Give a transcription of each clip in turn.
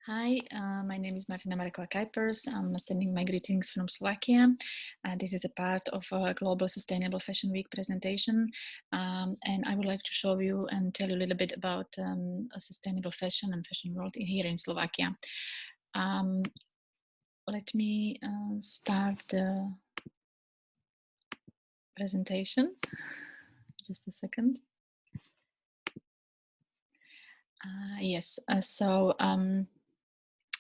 Hi, my name is MartinaFRSlovakia. I'm sending my greetings from Slovakia. This is a part of a Global Sustainable Fashion Week presentation, and I would like to show you and tell you a little bit about a sustainable fashion and fashion world here in Slovakia. Let me start the presentation. Just a second. Yes,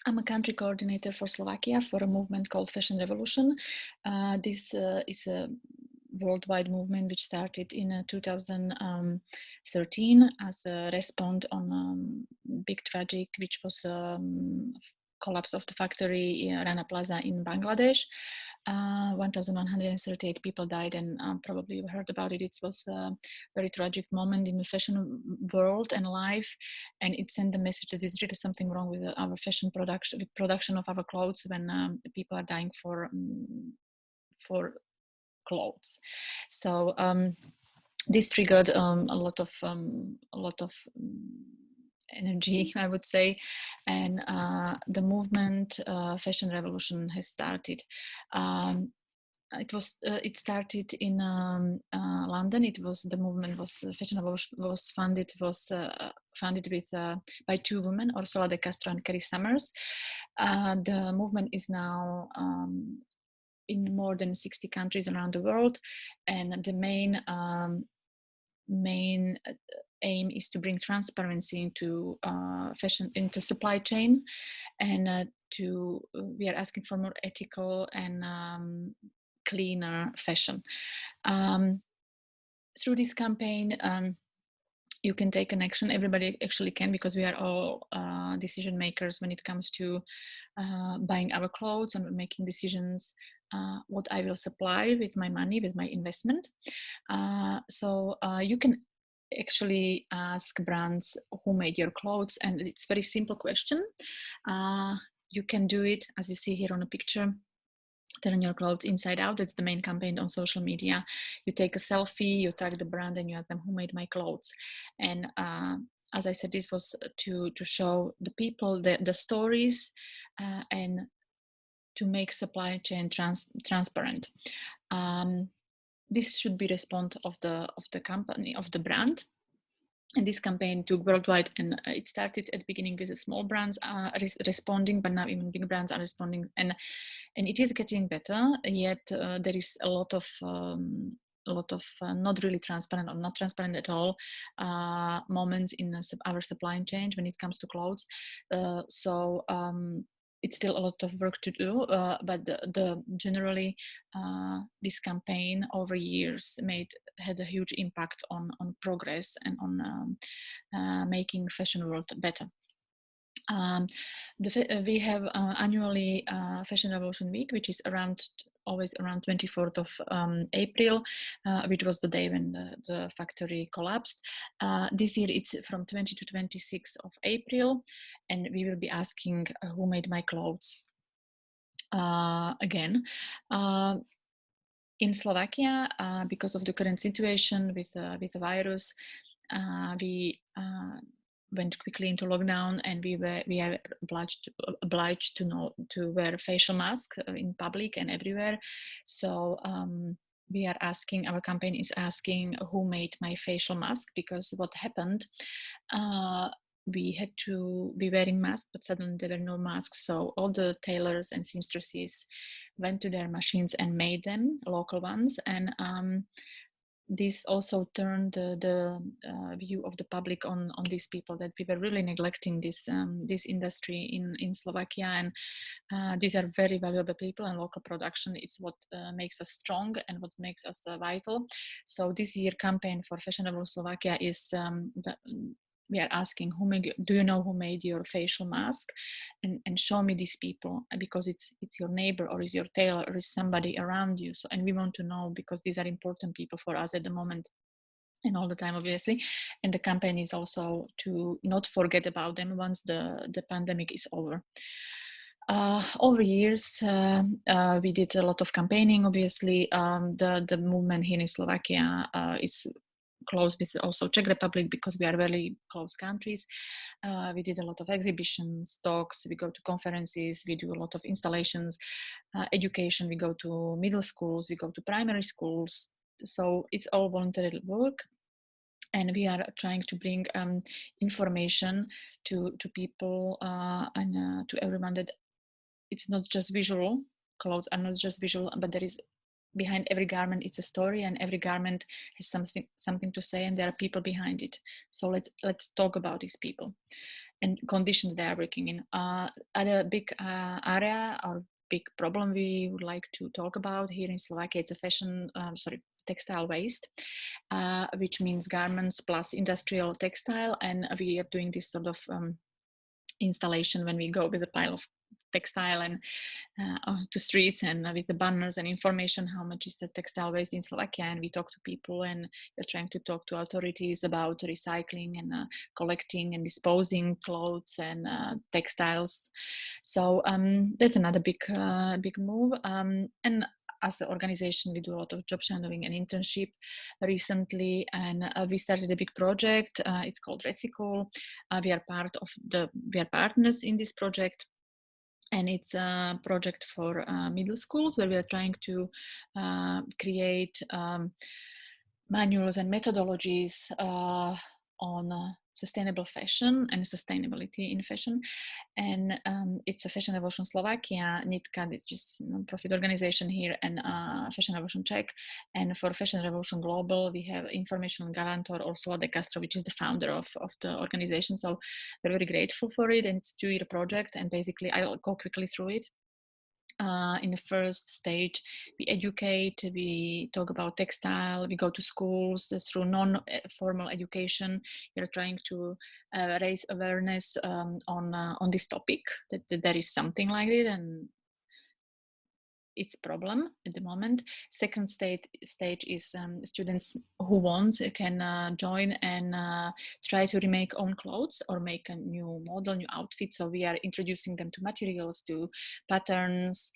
I'm a country coordinator for Slovakia for a movement called Fashion Revolution. This is a worldwide movement which started in 2013 as a response on big tragic, which was collapse of the factory in Rana Plaza in Bangladesh. 1,138 people died, and probably you've heard about it. It was a very tragic moment in the fashion world and life, and it sent the message that there's really something wrong with our fashion production, with production of our clothes when people are dying for clothes. So this triggered a lot of energy, I would say, and the movement Fashion Revolution has started. It started in London. The movement was Fashion Revolution was funded with by two women, Ursula de Castro and Carrie Summers. The movement is now in more than 60 countries around the world, and the main aim is to bring transparency into fashion, into supply chain, and we are asking for more ethical and cleaner fashion. Through this campaign, you can take an action. Everybody actually can, because we are all decision makers when it comes to buying our clothes and making decisions what I will supply with my money, with my investment. So you can actually ask brands who made your clothes, and it's a very simple question. You can do it as you see here on a picture. Turn your clothes inside out. That's the main campaign on social media. You take a selfie, you tag the brand, and you ask them who made my clothes. And as I said, this was to show the people the stories and to make supply chain transparent. This should be response of the company, of the brand. And this campaign took worldwide, and it started at the beginning with the small brands responding, but now even big brands are responding, and it is getting better. Yet there is a lot of not really transparent or not transparent at all moments in our supply chain when it comes to clothes. So it's still a lot of work to do, but generally this campaign over years had a huge impact on progress and on making fashion world better. We have annually Fashion Revolution Week, which is always around 24th of April, which was the day when the factory collapsed. This year it's from 20 to 26th of April, and we will be asking who made my clothes again. In Slovakia, because of the current situation with the virus, we went quickly into lockdown, and we are obliged to wear facial masks in public and everywhere. So we are asking, our campaign is asking who made my facial mask, because what happened, we had to be wearing masks, but suddenly there were no masks. So all the tailors and seamstresses went to their machines and made them, local ones. And this also turned the view of the public on these people, that we were really neglecting this industry in Slovakia. And these are very valuable people, and local production, it's what makes us strong and what makes us vital. So this year campaign for Fashionable Slovakia is we are asking, do you know who made your facial mask, and show me these people, because it's your neighbor, or is your tailor, or is somebody around you. So, and we want to know, because these are important people for us at the moment and all the time, obviously. And the campaign is also to not forget about them once the pandemic is over. Over years, we did a lot of campaigning. Obviously, the movement here in Slovakia is close with also Czech Republic because we are very close countries. We did a lot of exhibitions, talks, we go to conferences, we do a lot of installations, education, we go to middle schools, we go to primary schools. So it's all voluntary work. And we are trying to bring information to people and to everyone that it's not just visual. Clothes are not just visual, but there is behind every garment it's a story, and every garment has something to say, and there are people behind it. So let's talk about these people and conditions they are working in. Other big area or big problem we would like to talk about here in Slovakia, it's a textile waste, which means garments plus industrial textile, and we are doing this sort of installation when we go with a pile of textile and to streets and with the banners and information how much is the textile waste in Slovakia, and we talk to people and we're trying to talk to authorities about recycling and collecting and disposing clothes and textiles. So that's another big move, and as an organization, we do a lot of job shadowing and internship recently, and we started a big project. It's called Recycle. We are partners in this project, and it's a project for middle schools where we are trying to create manuals and methodologies on sustainable fashion and sustainability in fashion. And it's a Fashion Revolution Slovakia, Nitka, which is a non-profit organization here, and Fashion Revolution Czech. And for Fashion Revolution Global, we have information guarantor Ursula de Castro, which is the founder of the organization. So we're very grateful for it. And it's a 2-year project. And basically, I'll go quickly through it. In the first stage, we educate, we talk about textile, we go to schools through non-formal education. We're trying to raise awareness on this topic, that there is something like it, and it's a problem at the moment. Second stage is students who want can join and try to remake own clothes or make a new model, new outfit. So we are introducing them to materials, to patterns,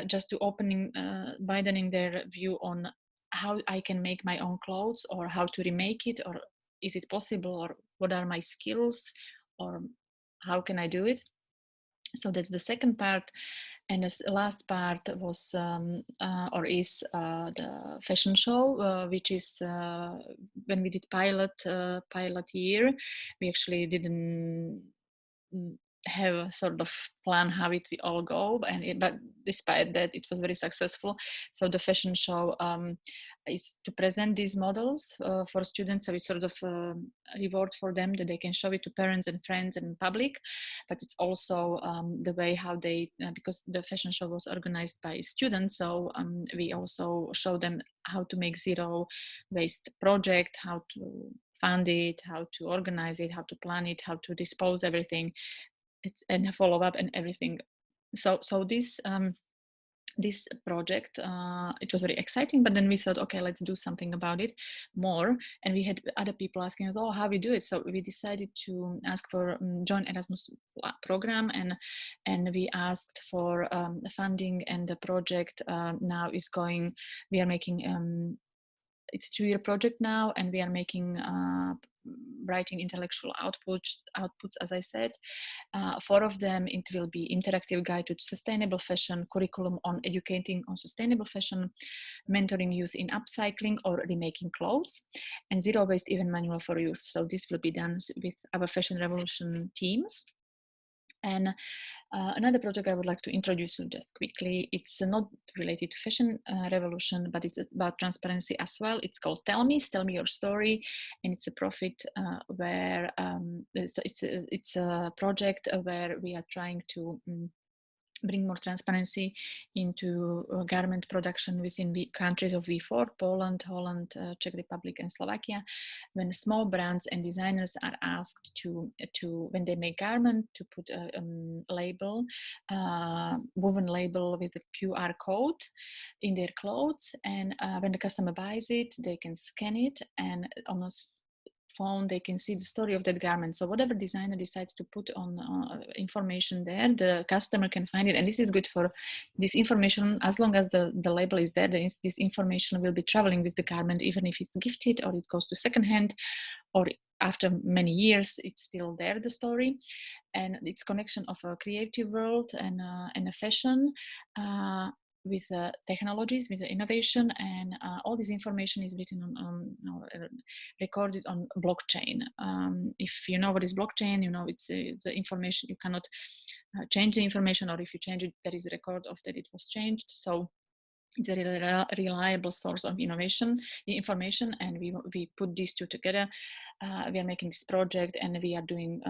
just to widening their view on how I can make my own clothes, or how to remake it, or is it possible, or what are my skills, or how can I do it. So that's the second part. And the last part was is the fashion show, which is when we did pilot year, we actually didn't have a sort of plan how it will all go, but despite that, it was very successful. So the fashion show is to present these models for students, so it's sort of a reward for them that they can show it to parents and friends and public. But it's also the way how they, because the fashion show was organized by students, so we also show them how to make zero waste project, how to fund it, how to organize it, how to plan it, how to dispose everything, and follow up and everything. So this project, it was very exciting, but then we thought, okay, let's do something about it more. And we had other people asking us, oh, how we do it? So we decided to ask for joint Erasmus program, and we asked for funding, and the project now is going, we are making, it's a 2-year project now, and we are making writing intellectual outputs, as I said. 4 of them, it will be interactive guide to sustainable fashion, curriculum on educating on sustainable fashion, mentoring youth in upcycling or remaking clothes, and zero waste event manual for youth. So this will be done with our Fashion Revolution teams. And another project I would like to introduce you just quickly, it's not related to Fashion Revolution, but it's about transparency as well. It's called Tell Me Your Story, and it's a profit where it's a project where we are trying to bring more transparency into garment production within the countries of V4, Poland, Holland, Czech Republic, and Slovakia. When small brands and designers are asked to when they make garment, to put a label, woven label with a QR code in their clothes, and when the customer buys it, they can scan it, and almost phone, they can see the story of that garment. So whatever designer decides to put on information there, the customer can find it. And this is good for this information. As long as the label is there, this information will be traveling with the garment, even if it's gifted or it goes to secondhand, or after many years, it's still there, the story. And it's connection of a creative world and a fashion with technologies, with the innovation, and all this information is written recorded on blockchain. If you know what is blockchain, you know it's the information, you cannot change the information, or if you change it, there is a record of that it was changed. So it's a really reliable source of information, and we put these two together. We are making this project, and we are doing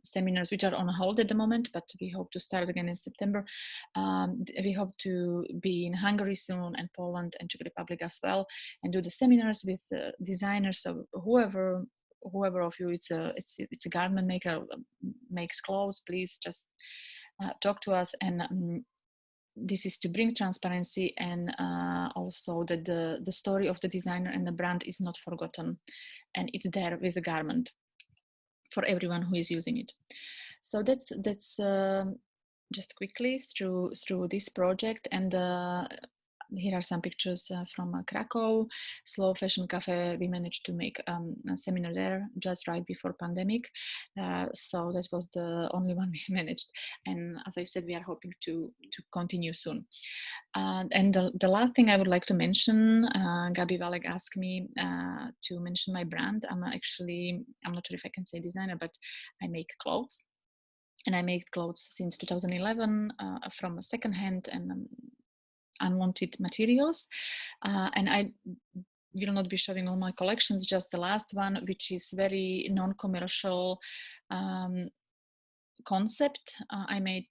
seminars which are on hold at the moment, but we hope to start again in September. We hope to be in Hungary soon, and Poland and Czech Republic as well, and do the seminars with designers. So whoever of you it's a garment maker, makes clothes, please just talk to us. And this is to bring transparency, and also that the story of the designer and the brand is not forgotten, and it's there with the garment for everyone who is using it. So that's just quickly through this project. And here are some pictures from Krakow, Slow Fashion Cafe. We managed to make a seminar there just right before pandemic. So that was the only one we managed. And as I said, we are hoping to continue soon. And the last thing I would like to mention, Gabi Valek asked me to mention my brand. I'm not sure if I can say designer, but I make clothes. And I make clothes since 2011 from a secondhand and unwanted materials. And I will not be showing all my collections, just the last one, which is very non-commercial concept. I made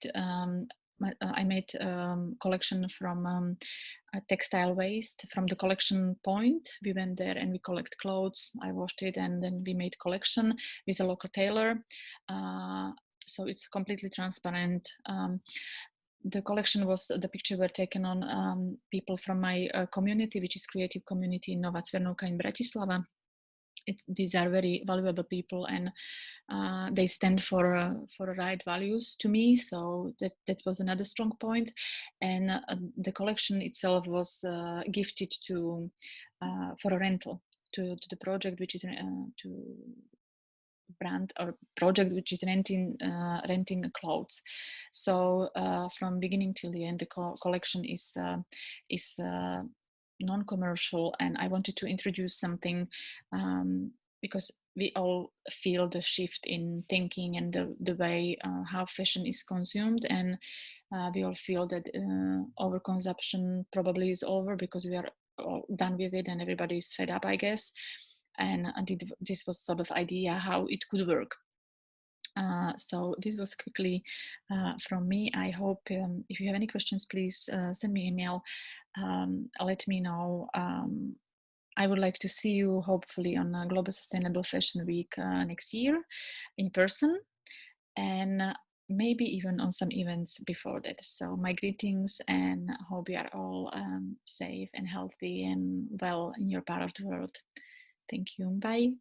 collection from textile waste from the collection point. We went there and we collect clothes. I washed it, and then we made collection with a local tailor. So it's completely transparent. The collection the picture were taken on people from my community, which is creative community in Nova Cvernovka in Bratislava. These are very valuable people, and they stand for right values to me. So that was another strong point. And the collection itself was gifted to for a rental to the project, which is to brand or project which is renting clothes. So from beginning till the end, the collection is non-commercial, and I wanted to introduce something because we all feel the shift in thinking and the way how fashion is consumed, and we all feel that overconsumption probably is over because we are all done with it and everybody is fed up, I guess. And this was sort of idea how it could work. So this was quickly from me. I hope if you have any questions, please send me an email. Let me know. I would like to see you hopefully on Global Sustainable Fashion Week next year in person, and maybe even on some events before that. So my greetings, and hope you are all safe and healthy and well in your part of the world. Thank you. Bye.